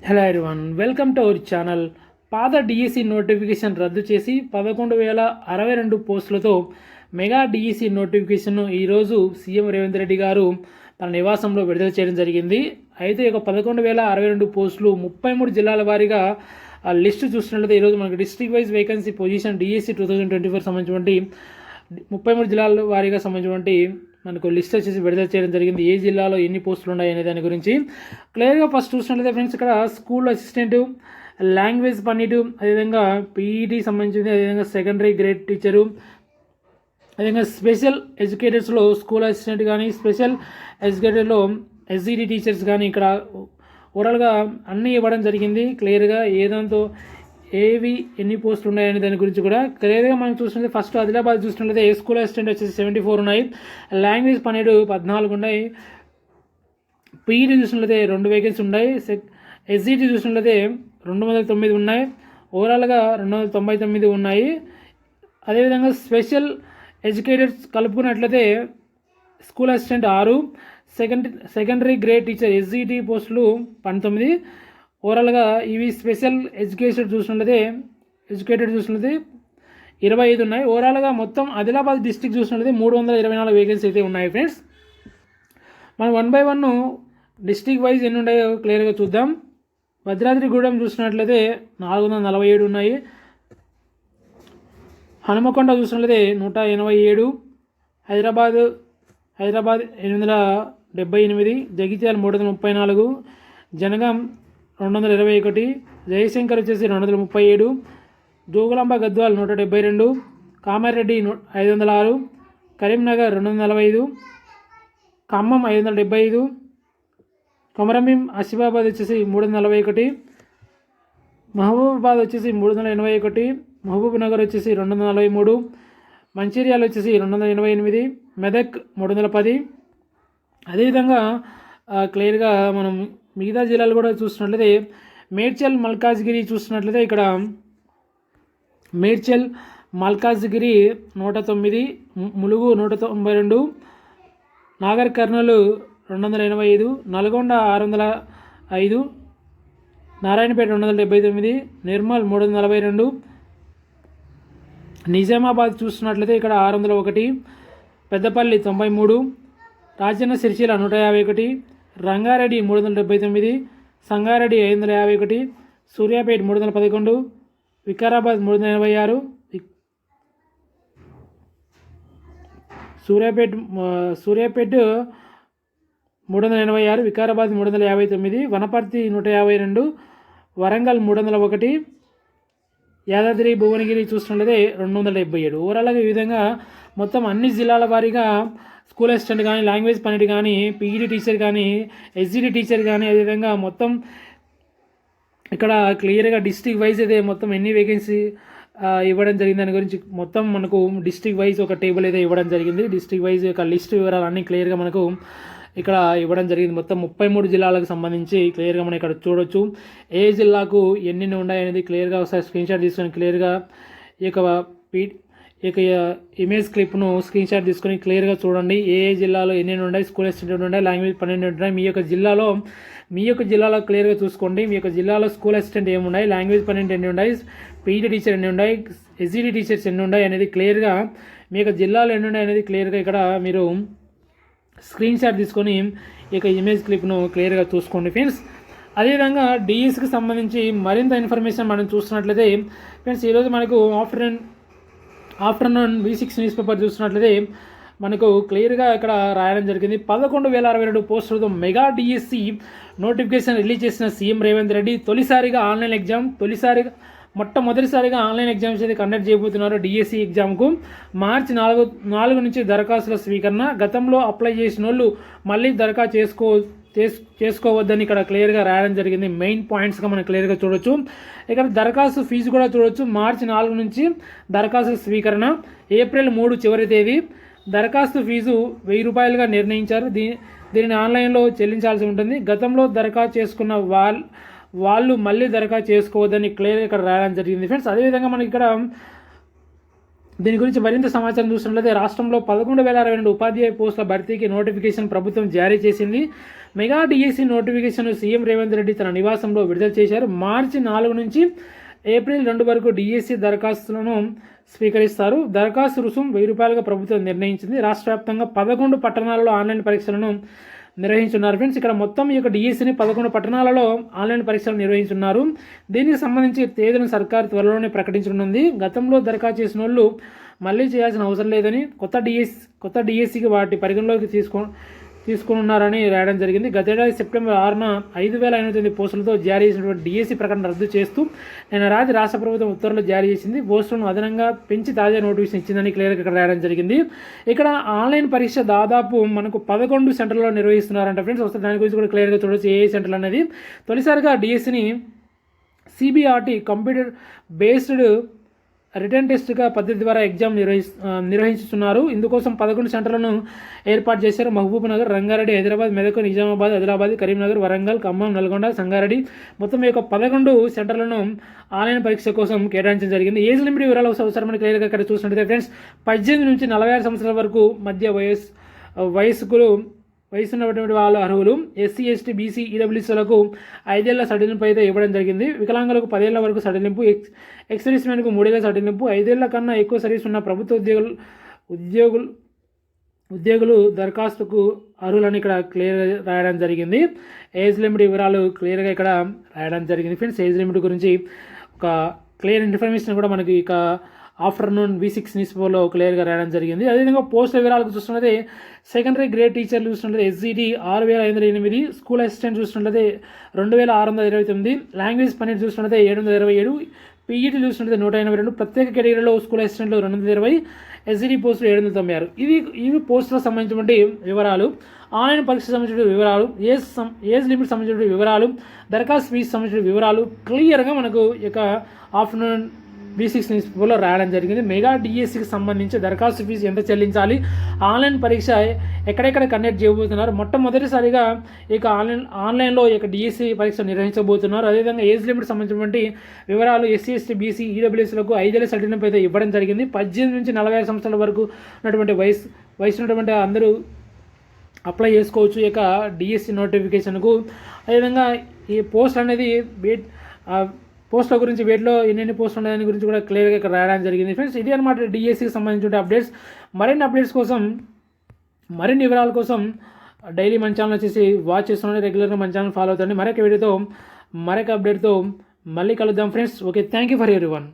Hello everyone, welcome to our channel. పాత DSC notification రద్దు చేసి 11,062 పోస్టులతో మెగా డిఎస్సి నోటిఫికేషన్ను ఈరోజు సీఎం రేవంత్ రెడ్డి గారు తన నివాసంలో విడుదల చేయడం జరిగింది. అయితే ఒక 11,062 పోస్టులు 33 జిల్లాల వారీగా ఆ లిస్టు చూసినట్లయితే ఈరోజు మనకి district wise vacancy position DSC 2024 సంబంధించినటువంటి 33 జిల్లాల వారీగా సంబంధించినటువంటి మనకు లిస్ట్ వచ్చేసి విడుదల చేయడం జరిగింది. ఏ జిల్లాలో ఎన్ని పోస్టులు ఉన్నాయి అనే దాని గురించి క్లియర్గా ఫస్ట్ చూసినట్లయితే ఫ్రెండ్స్, ఇక్కడ స్కూల్ అసిస్టెంట్, లాంగ్వేజ్ పండిట్, అదేవిధంగా పీఈటీ సంబంధించింది, అదేవిధంగా సెకండరీ గ్రేడ్ టీచరు, అదేవిధంగా స్పెషల్ ఎడ్యుకేటర్స్లో స్కూల్ అసిస్టెంట్ కానీ, స్పెషల్ ఎడ్యుకేటర్లో ఎస్ఈడి టీచర్స్ కానీ ఇక్కడ ఓవరాల్గా అన్నీ ఇవ్వడం జరిగింది. క్లియర్గా ఏదంతో ఏవి ఎన్ని పోస్టులు ఉన్నాయనే దాని గురించి కూడా క్లియర్గా మనం చూసినట్లయితే ఫస్ట్ ఆదిలాబాద్ చూసినట్లయితే ఏ స్కూల్ అసిస్టెంట్ వచ్చేసి 74 ఉన్నాయి, లాంగ్వేజ్ 14 ఉన్నాయి, పీఈటీ చూసినట్లయితే 2 వేకెన్సీ ఉన్నాయి, ఎస్ఈటీ చూసినట్లయితే 209 ఉన్నాయి, ఓవరాల్గా 299 ఉన్నాయి. అదేవిధంగా స్పెషల్ ఎడ్యుకేటర్స్ కలుపుకున్నట్లయితే school assistant 6, secondary grade teacher SET పోస్టులు 19, ఓవరాల్గా ఇవి స్పెషల్ ఎడ్యుకేటెడ్ చూసినట్లయితే 25 ఉన్నాయి. ఓవరాల్గా మొత్తం ఆదిలాబాద్ డిస్టిక్ చూసినట్లయితే 324 వేకెన్సీ అయితే ఉన్నాయి ఫ్రెండ్స్. మనం 1 బై 1 డిస్టిక్ వైజ్ ఎన్ని ఉన్నాయో క్లియర్గా చూద్దాం. భద్రాద్రిగూడెం చూసినట్లయితే 447 ఉన్నాయి, హనుమకొండ చూసినట్లయితే 187, హైదరాబాద్ 878, జగిత్యాల 334, జనగాం 221, జయశంకర్ వచ్చేసి 237, జోగులాంబ గద్వాల్ 172, కామారెడ్డి 506, కరీంనగర్ 245, ఖమ్మం 575, కొమరంభీం ఆసిఫాబాద్ వచ్చేసి 341, మహబూబాబాద్ వచ్చేసి 381, మహబూబ్ నగర్ వచ్చేసి 243, మంచిర్యాల వచ్చేసి 288, మెదక్ 310. అదేవిధంగా క్లియర్గా మనం మిగతా జిల్లాలు కూడా చూసినట్లయితే మేడ్చల్ మల్కాజ్గిరి చూసినట్లయితే ఇక్కడ మేడ్చల్ మల్కాజ్గిరి 109, ములుగు 192, నాగర్ కర్నూలు 285, నల్గొండ 605, నారాయణపేట 279, నిర్మల్ 342, నిజామాబాద్ చూసినట్లయితే ఇక్కడ 601, పెద్దపల్లి 93, రాజన్న సిరిసిల్ల 151, రంగారెడ్డి 379, సంగారెడ్డి 551, సూర్యాపేట 311, వికారాబాద్ 386, సూర్యాపేట 386, వికారాబాద్ 359, వనపర్తి 152, వరంగల్ 301, యాదాద్రి భువనగిరి చూసినట్లయితే 277. ఓవరాల్గా ఈ విధంగా మొత్తం అన్ని జిల్లాల వారీగా స్కూల్ అసిస్టెంట్ కానీ, లాంగ్వేజ్ పండిట్ కానీ, పీఈటీ టీచర్ కానీ, ఎస్జిడి టీచర్ కానీ, అదేవిధంగా మొత్తం ఇక్కడ క్లియర్గా డిస్ట్రిక్ట్ వైజ్ అయితే మొత్తం ఎన్ని వేకెన్సీ ఇవ్వడం జరిగింది దాని గురించి మొత్తం మనకు డిస్ట్రిక్ట్ వైజ్ ఒక టేబుల్ అయితే ఇవ్వడం జరిగింది. డిస్ట్రిక్ట్ వైజ్ యొక్క లిస్ట్ వివరాలు అన్నీ క్లియర్గా మనకు ఇక్కడ ఇవ్వడం జరిగింది. మొత్తం 33 జిల్లాలకు సంబంధించి క్లియర్గా మనం ఇక్కడ చూడొచ్చు. ఏ జిల్లాకు ఎన్ని ఉన్నాయి అనేది క్లియర్గా ఒకసారి స్క్రీన్ షాట్ తీసుకొని క్లియర్గా ఈ యొక్క ఇమేజ్ క్లిప్ను స్క్రీన్ షాట్ తీసుకొని క్లియర్గా చూడండి. ఏ జిల్లాలో ఎన్ని ఉన్నాయి, స్కూల్ అసిస్టెంట్ ఉన్నాయి, లాంగ్వేజ్ 12 ఉన్నాయి. మీ యొక్క జిల్లాలో క్లియర్గా చూసుకోండి. మీ యొక్క జిల్లాలో స్కూల్ అసిస్టెంట్ ఏమున్నాయి, లాంగ్వేజ్ 12 ఎన్ని ఉన్నాయి, పీఈటీ టీచర్ ఎన్ని ఉన్నాయి, ఎస్జిడి టీచర్స్ ఎన్ని ఉన్నాయి అనేది క్లియర్గా మీ యొక్క జిల్లాలో ఎన్ని ఉన్నాయి అనేది క్లియర్గా ఇక్కడ మీరు స్క్రీన్ షాట్ తీసుకొని ఈ యొక్క ఇమేజ్ క్లిప్ను క్లియర్గా చూసుకోండి ఫ్రెండ్స్. అదేవిధంగా డిఎస్సికి సంబంధించి మరింత ఇన్ఫర్మేషన్ మనం చూస్తున్నట్లయితే ఫ్రెండ్స్, ఈరోజు మనకు ఆఫ్టర్నూన్ V6 న్యూస్ పేపర్ చూస్తున్నట్లయితే మనకు క్లియర్గా ఇక్కడ రాయడం జరిగింది. 11,062 పోస్టులతో మెగా డిఎస్సి నోటిఫికేషన్ రిలీజ్ చేసిన సీఎం రేవంత్ రెడ్డి మొట్టమొదటిసారిగా ఆన్లైన్ ఎగ్జామ్స్ అయితే కండక్ట్ చేయబోతున్నారు. డిఎస్సి ఎగ్జామ్కు మార్చి 4 నుంచి దరఖాస్తుల స్వీకరణ. గతంలో అప్లై చేసిన వాళ్ళు మళ్ళీ దరఖాస్తు చేసుకోవద్దని ఇక్కడ క్లియర్గా రాయడం జరిగింది. మెయిన్ పాయింట్స్గా మనం క్లియర్గా చూడొచ్చు. ఇక్కడ దరఖాస్తు ఫీజు కూడా చూడొచ్చు. మార్చి 4 నుంచి దరఖాస్తు స్వీకరణ, ఏప్రిల్ 3 చివరి తేదీ. దరఖాస్తు ఫీజు 1000 రూపాయలుగా నిర్ణయించారు. దీనిని ఆన్లైన్లో చెల్లించాల్సి ఉంటుంది. గతంలో దరఖాస్తు చేసుకున్న వాళ్ళు మళ్ళీ దరఖాస్తు చేసుకోవద్దని క్లియర్గా ఇక్కడ రాయడం జరిగింది ఫ్రెండ్స్. అదేవిధంగా మనకి ఇక్కడ దీని గురించి మరింత సమాచారం చూసినట్లయితే రాష్ట్రంలో 11,022 ఉపాధ్యాయ పోస్టుల భర్తీకి నోటిఫికేషన్ ప్రభుత్వం జారీ చేసింది. Mega DSC notification CM Revanth Reddy తన నివాసంలో విడుదల చేశారు. మార్చి 4 నుంచి ఏప్రిల్ 2 వరకు డిఎస్సి దరఖాస్తులను స్వీకరిస్తారు. దరఖాస్తు రుసుం ₹1000గా ప్రభుత్వం నిర్ణయించింది. రాష్ట్ర వ్యాప్తంగా 11 పట్టణాలలో ఆన్లైన్ పరీక్షలను నిర్వహించున్నారు. ఫ్రెండ్స్, ఇక్కడ మొత్తం ఈ యొక్క డిఎస్సిని 11 పట్టణాలలో ఆన్లైన్ పరీక్షలు నిర్వహించున్నారు. దీనికి సంబంధించి తేదీలను సర్కార్ త్వరలోనే ప్రకటించనుంది. గతంలో దరఖాస్తు చేసిన వాళ్ళు మళ్ళీ చేయాల్సిన అవసరం లేదని కొత్త డిఎస్సికి వాటి పరిగణలోకి తీసుకున్నారని రాయడం జరిగింది. గతేడాది సెప్టెంబర్ 6న 5,089 పోస్టులతో జారీ చేసినటువంటి డిఎస్సి ప్రకటన రద్దు చేస్తూ నిన్న రాష్ట్ర ప్రభుత్వం ఉత్తర్వులు జారీ చేసింది. పోస్టులను అదనంగా పెంచి తాజా నోటిఫికేషన్ ఇచ్చిందని క్లియర్గా ఇక్కడ రాయడం జరిగింది. ఇక్కడ ఆన్లైన్ పరీక్ష దాదాపు మనకు 11 సెంటర్లలో నిర్వహిస్తున్నారంట. ఫ్రెండ్స్, వస్తే దాని గురించి కూడా క్లియర్గా చూడవచ్చు ఏ సెంటర్లు అనేది. తొలిసారిగా డిఎస్సిని సిబిఆర్టీ కంప్యూటర్ బేస్డ్ రిటర్న్ టెస్ట్గా పద్ధతి ద్వారా ఎగ్జామ్ నిర్వహిస్తున్నారు. ఇందుకోసం 11 సెంటర్లను ఏర్పాటు చేశారు. మహబూబ్ నగర్, రంగారెడ్డి, హైదరాబాద్, మెదక్, నిజామాబాద్, ఆదిలాబాద్, కరీంనగర్, వరంగల్, ఖమ్మం, నల్గొండ, సంగారెడ్డి మొత్తం యొక్క 11 సెంటర్లను ఆన్లైన్ పరీక్ష కోసం కేటాయించడం జరిగింది. ఏజ్ లిమిట్ వివరాలు అవసరమని క్లియర్గా ఇక్కడ చూసినట్లయితే ఫ్రెండ్స్, 18 నుంచి 46 సంవత్సరాల వరకు మధ్య వయసు ఉన్నటువంటి వాళ్ళు అర్హులు. ఎస్సీ, ఎస్టీ, బీసీ, ఈడబ్ల్యూసీలకు 5 ఏళ్ల సడలింపు అయితే ఇవ్వడం జరిగింది. వికలాంగులకు 10 ఏళ్ల వరకు సడలింపు, ఎక్స్ సర్వీస్మెన్కు 3 ఏళ్ల సడలింపు, 5 ఏళ్ల కన్నా ఎక్కువ సర్వీస్ ఉన్న ప్రభుత్వ ఉద్యోగులు దరఖాస్తుకు అర్హులని ఇక్కడ క్లియర్ రాయడం జరిగింది. ఏజ్ లిమిట్ వివరాలు క్లియర్గా ఇక్కడ రాయడం జరిగింది. ఫ్రెండ్స్, ఏజ్ లిమిట్ గురించి ఒక క్లియర్ ఇన్ఫర్మేషన్ కూడా మనకి ఇక ఆఫ్టర్నూన్ V6 న్యూస్ పేపర్లో క్లియర్గా రాయడం జరిగింది. అదేవిధంగా పోస్టుల వివరాలకు చూస్తున్నట్లయితే సెకండరీ గ్రేడ్ టీచర్లు చూసినట్లయితే SGT 6,508, స్కూల్ అసిస్టెంట్ చూసినట్లయితే 2,629, లాంగ్వేజ్ పండిట్ చూసినట్లయితే 727, PET చూసినట్లయితే 182, ప్రత్యేక కేటగిరీలో స్కూల్ అసిస్టెంట్లు 220, SGT పోస్టులు 796. ఇవి పోస్టులకు సంబంధించినటువంటి వివరాలు. ఆన్లైన్ పరీక్ష సంబంధించిన వివరాలు, ఏజ్ లిమిట్ సంబంధించిన వివరాలు, దరఖాస్తు ఫీజు సంబంధించిన వివరాలు క్లియర్గా మనకు ఇక ఆఫ్టర్నూన్ V6 న్యూస్ పేపర్లో రాయడం జరిగింది. మెగా డిఎస్సికి సంబంధించి దరఖాస్తు ఫీజు ఎంత చెల్లించాలి, ఆన్లైన్ పరీక్ష ఎక్కడెక్కడ కండక్ట్ చేయబోతున్నారు, మొట్టమొదటిసారిగా ఇక ఆన్లైన్లో ఇక డిఎస్సి పరీక్ష నిర్వహించబోతున్నారు. అదేవిధంగా ఏజ్ లిమిట్ సంబంధించినటువంటి వివరాలు ఎస్సీ, ఎస్టీ, బీసీ, ఈడబ్ల్యూఎస్లకు 5 ఏళ్ల సడలింపు అయితే ఇవ్వడం జరిగింది. 18 నుంచి 45 సంవత్సరాల వరకు ఉన్నటువంటి వయసు ఉన్నటువంటి అందరూ అప్లై చేసుకోవచ్చు ఇక డిఎస్సి నోటిఫికేషన్కు. అదేవిధంగా ఈ పోస్ట్ అనేది పోస్టుల గురించి వీటిలో ఎన్ని పోస్టులు ఉన్నాయని గురించి కూడా క్లియర్గా ఇక్కడ రాయడానికి జరిగింది. ఫ్రెండ్స్, ఇది అనమాట డిఎస్సికి సంబంధించిన అప్డేట్స్. మరిన్ని అప్డేట్స్ కోసం, మరిన్ని వివరాల కోసం డైలీ మన ఛానల్ వచ్చేసి వాచ్ చేస్తున్నాను. రెగ్యులర్గా మన ఛానల్ ఫాలో అవుతుంది. మరొక వీడియోతో మరొక అప్డేట్తో మళ్ళీ కలుద్దాం friends. Okay, thank you for everyone.